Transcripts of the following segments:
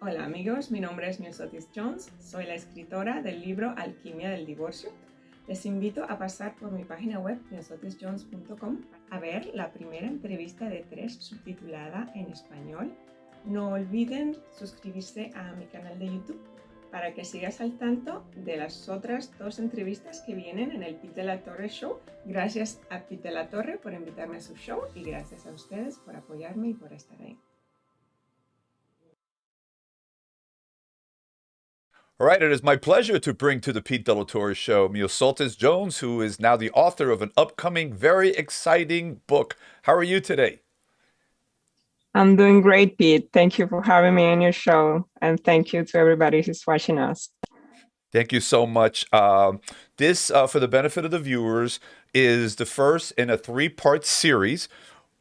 Hola amigos, mi nombre es Miosotis Jones, soy la escritora del libro Alquimia del Divorcio. Les invito a pasar por mi página web miosotisjones.com a ver la primera entrevista de 3 subtitulada en español. No olviden suscribirse a mi canal de YouTube para que sigas al tanto de las otras 2 entrevistas que vienen en el Pete De La Torres Show. Gracias a Pete De La Torre por invitarme a su show y gracias a ustedes por apoyarme y por estar ahí. All right, it is my pleasure to bring to the Pete De La Torres Show Miosotis Jones, who is now the author of an upcoming, very exciting book. How are you today? I'm doing great, Pete. Thank you for having me on your show. And thank you to everybody who's watching us. Thank you so much. This, for the benefit of the viewers, is the first in a 3-part series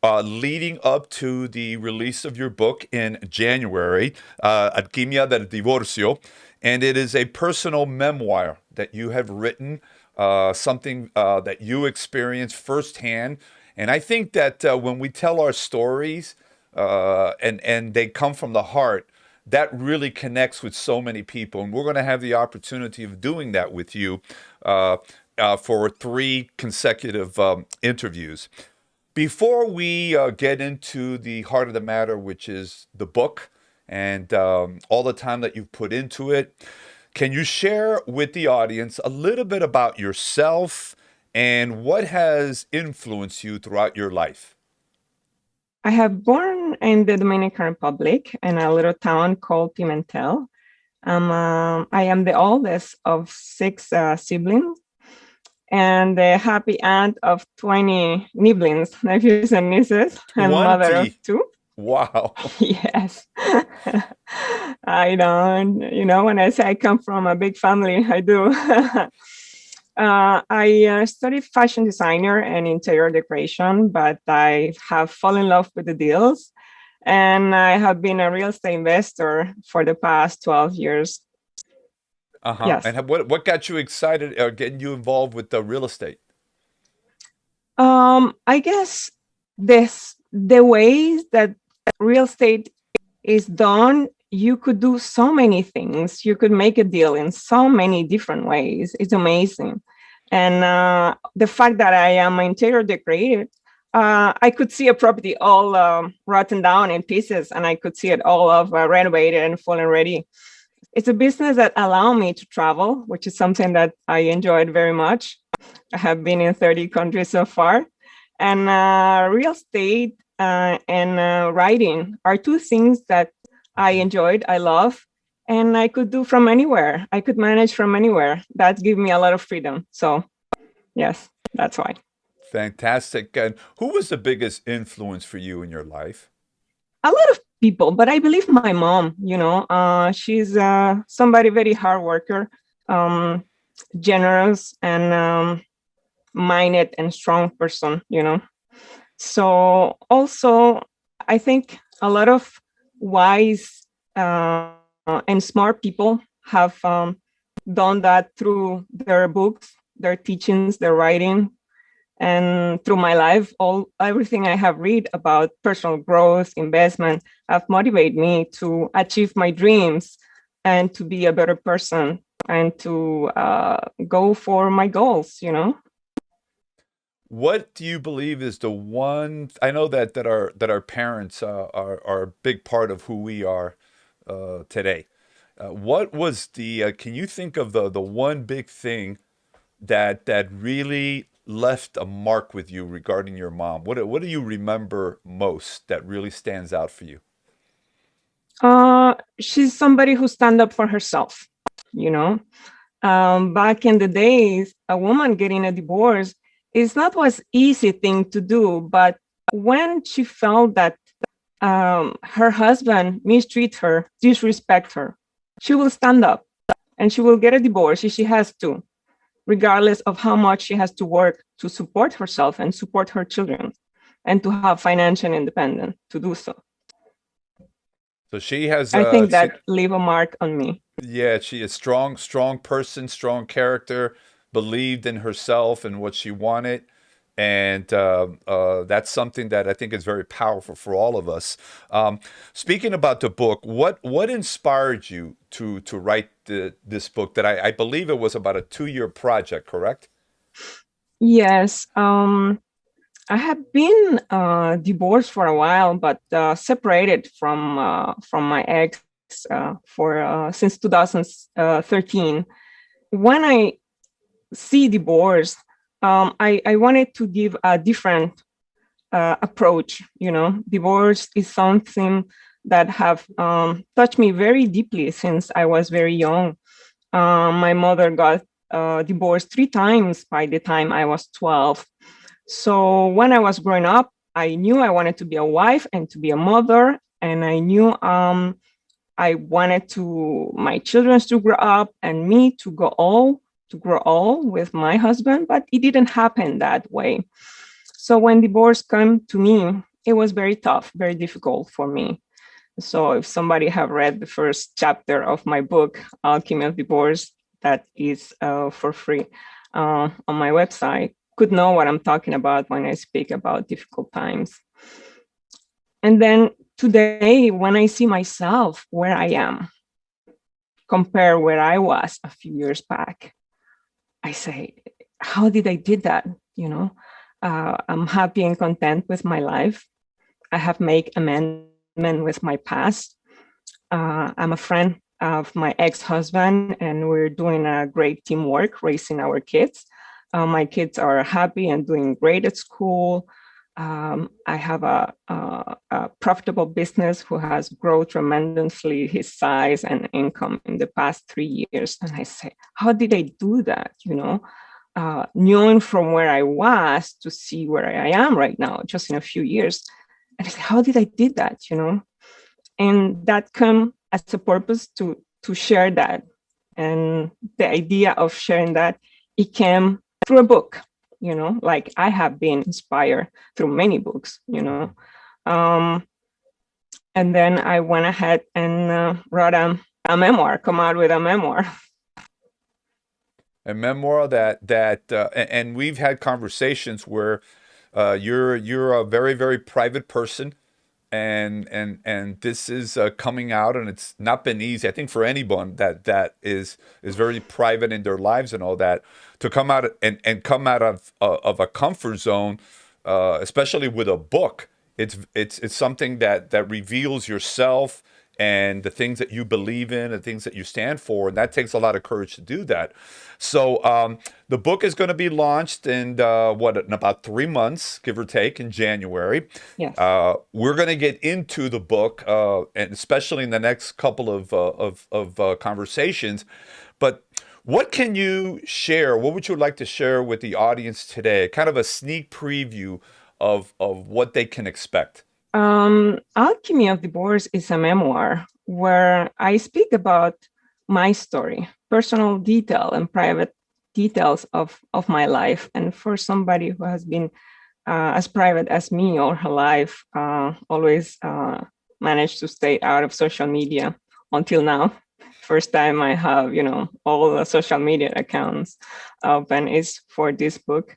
leading up to the release of your book in January, Alquimia del Divorcio. And it is a personal memoir that you have written, something that you experienced firsthand. And I think that when we tell our stories and they come from the heart, that really connects with so many people. And we're going to have the opportunity of doing that with you for 3 consecutive interviews. Before we get into the heart of the matter, which is the book, and all the time that you've put into it, can you share with the audience a little bit about yourself and what has influenced you throughout your life? I have born in the Dominican Republic in a little town called Pimentel. I am the oldest of 6 siblings and the happy aunt of 20 nibblings, nephews and nieces, and 20. mother of 2. Wow. Yes. I don't, when I say I come from a big family, I do. I studied fashion designer and interior decoration, but I have fallen in love with the deals. And I have been a real estate investor for the past 12 years. Yes. And what got you excited or getting you involved with the real estate? I guess the ways that real estate is done, you could do so many things. You could make a deal in so many different ways. It's amazing. And the fact that I am interior decorated, I could see a property all rotten down in pieces, and I could see it all of renovated and full and ready. It's a business that allows me to travel, which is something that I enjoyed very much. I have been in 30 countries so far. And real estate and writing are 2 things that I enjoyed, I love, and I could do from anywhere. I could manage from anywhere. That gives me a lot of freedom. So, yes, that's why. Fantastic. And who was the biggest influence for you in your life? A lot of people, but I believe my mom, she's somebody very hard worker, generous and minded and strong person, So also, I think a lot of wise and smart people have done that through their books, their teachings, their writing, and through my life. Everything I have read about personal growth, investment, have motivated me to achieve my dreams and to be a better person and to go for my goals, What do you believe is the one? I know that our parents are a big part of who we are today. What was the? Can you think of the one big thing that really left a mark with you regarding your mom? What do you remember most that really stands out for you? She's somebody who stand up for herself. Back in the days, a woman getting a divorce is not was easy thing to do, but when she felt that her husband mistreat her, disrespect her, she will stand up and she will get a divorce if she has to, regardless of how much she has to work to support herself and support her children and to have financial independence to do so. So she has. I think that leave a mark on me. Yeah, she is strong person, strong character, believed in herself and what she wanted, And that's something that I think is very powerful for all of us. Speaking about the book, what inspired you to write this book? That I believe it was about a 2-year project, correct? Yes. I have been divorced for a while, but separated from my ex for since 2013. When I see divorce, I wanted to give a different approach. You know, divorce is something that have touched me very deeply since I was very young. My mother got divorced 3 times by the time I was 12. So when I was growing up, I knew I wanted to be a wife and to be a mother, and I knew I wanted to my children to grow up and me to grow old with my husband, but it didn't happen that way. So when divorce came to me, it was very tough, very difficult for me. So if somebody have read the first chapter of my book, Alchemy of Divorce, that is for free on my website, could know what I'm talking about when I speak about difficult times. And then today, when I see myself where I am, compare where I was a few years back, I say, how did I did that? You know, I'm happy and content with my life. I have made amendment with my past. I'm a friend of my ex-husband, and we're doing a great teamwork raising our kids. My kids are happy and doing great at school. I have a profitable business who has grown tremendously his size and income in the past 3 years. And I say, how did I do that? You know, knowing from where I was to see where I am right now, just in a few years. And I say, how did I did that? You know, and that come as a purpose to share that. And the idea of sharing that, it came through a book, you know, like I have been inspired through many books, you know. And then I went ahead and wrote a memoir, come out with a memoir. A memoir and we've had conversations where you're a very, very private person, and this is coming out, and it's not been easy. I think for anyone that is very private in their lives and all that, to come out and come out of a comfort zone, especially with a book. It's something that reveals yourself and the things that you believe in and things that you stand for, and that takes a lot of courage to do that. So the book is going to be launched in in about 3 months, give or take, in January. Yes. We're going to get into the book, and especially in the next couple of conversations. But what can you share? What would you like to share with the audience today? Kind of a sneak preview of what they can expect. Alchemy of Divorce is a memoir where I speak about my story, personal detail and private details of my life. And for somebody who has been as private as me all her life, always managed to stay out of social media until now. First time I have, you know, all the social media accounts open is for this book.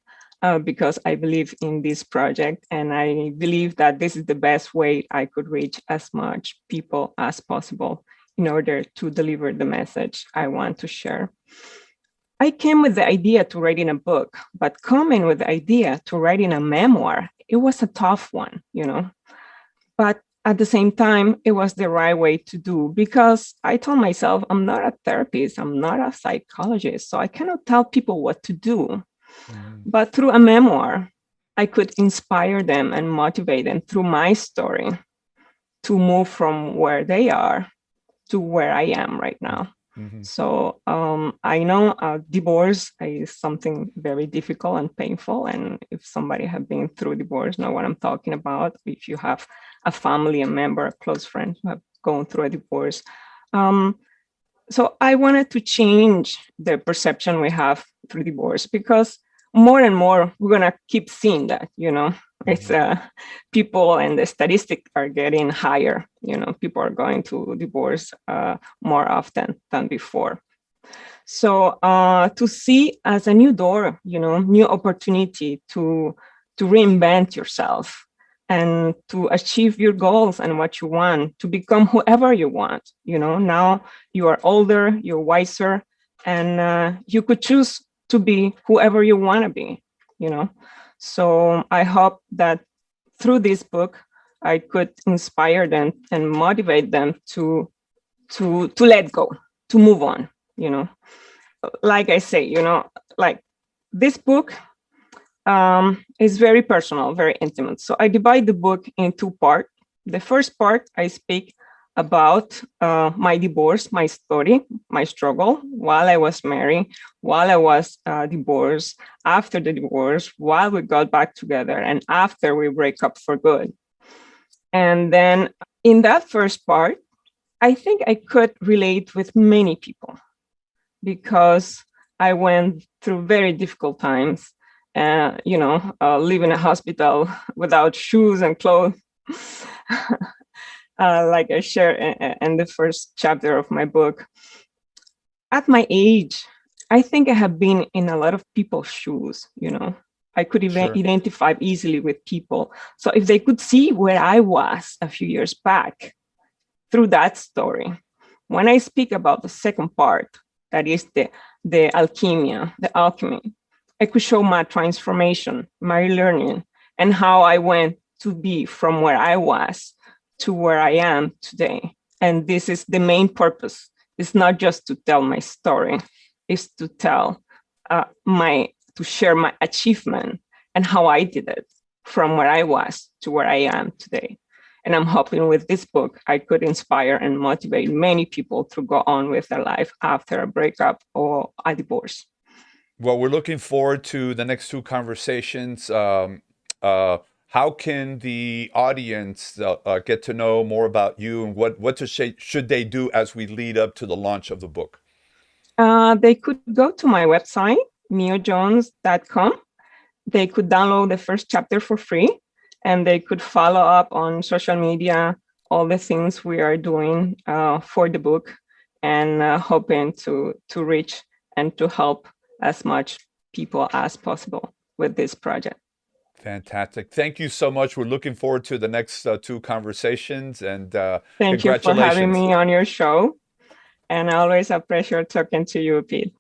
Because I believe in this project, and I believe that this is the best way I could reach as much people as possible in order to deliver the message I want to share. I came with the idea to writing a book, but coming with the idea to writing a memoir, it was a tough one, you know. But at the same time, it was the right way to do, because I told myself, I'm not a therapist, I'm not a psychologist, so I cannot tell people what to do. But through a memoir, I could inspire them and motivate them through my story to move from where they are to where I am right now. So I know divorce is something very difficult and painful. And if somebody have been through divorce, know what I'm talking about. If you have a family, a member, a close friend who have gone through a divorce. So I wanted to change the perception we have through divorce, because more and more we're gonna keep seeing that, you know, it's people and the statistics are getting higher, you know, people are going to divorce more often than before. So to see as a new door, new opportunity to reinvent yourself and to achieve your goals and what you want, to become whoever you want. Now you are older, you're wiser, and you could choose to be whoever you want to be. So I hope that through this book, I could inspire them and motivate them to let go, to move on. Like I say, like this book is very personal, very intimate. So I divide the book in two parts. The first part, I speak about my divorce, my story, my struggle while I was married, while I was divorced, after the divorce, while we got back together, and after we break up for good. And then in that first part, I think I could relate with many people because I went through very difficult times, live in a hospital without shoes and clothes. Like I share in the first chapter of my book. At my age, I think I have been in a lot of people's shoes, I could even identify easily with people. So if they could see where I was a few years back through that story, when I speak about the second part, that is the alchemy, I could show my transformation, my learning, and how I went to be from where I was to where I am today. And this is the main purpose. It's not just to tell my story, it's to tell to share my achievement and how I did it from where I was to where I am today. And I'm hoping with this book, I could inspire and motivate many people to go on with their life after a breakup or a divorce. Well, we're looking forward to the next two conversations. How can the audience get to know more about you, and what should they do as we lead up to the launch of the book? They could go to my website, miojones.com. They could download the first chapter for free, and they could follow up on social media, all the things we are doing for the book, and hoping to reach and to help as much people as possible with this project. Fantastic. Thank you so much. We're looking forward to the next two conversations, and Thank you for having me on your show. And always a pleasure talking to you, Pete.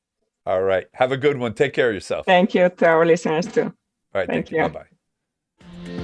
All right. Have a good one. Take care of yourself. Thank you to our listeners too. All right. Thank you. Bye-bye.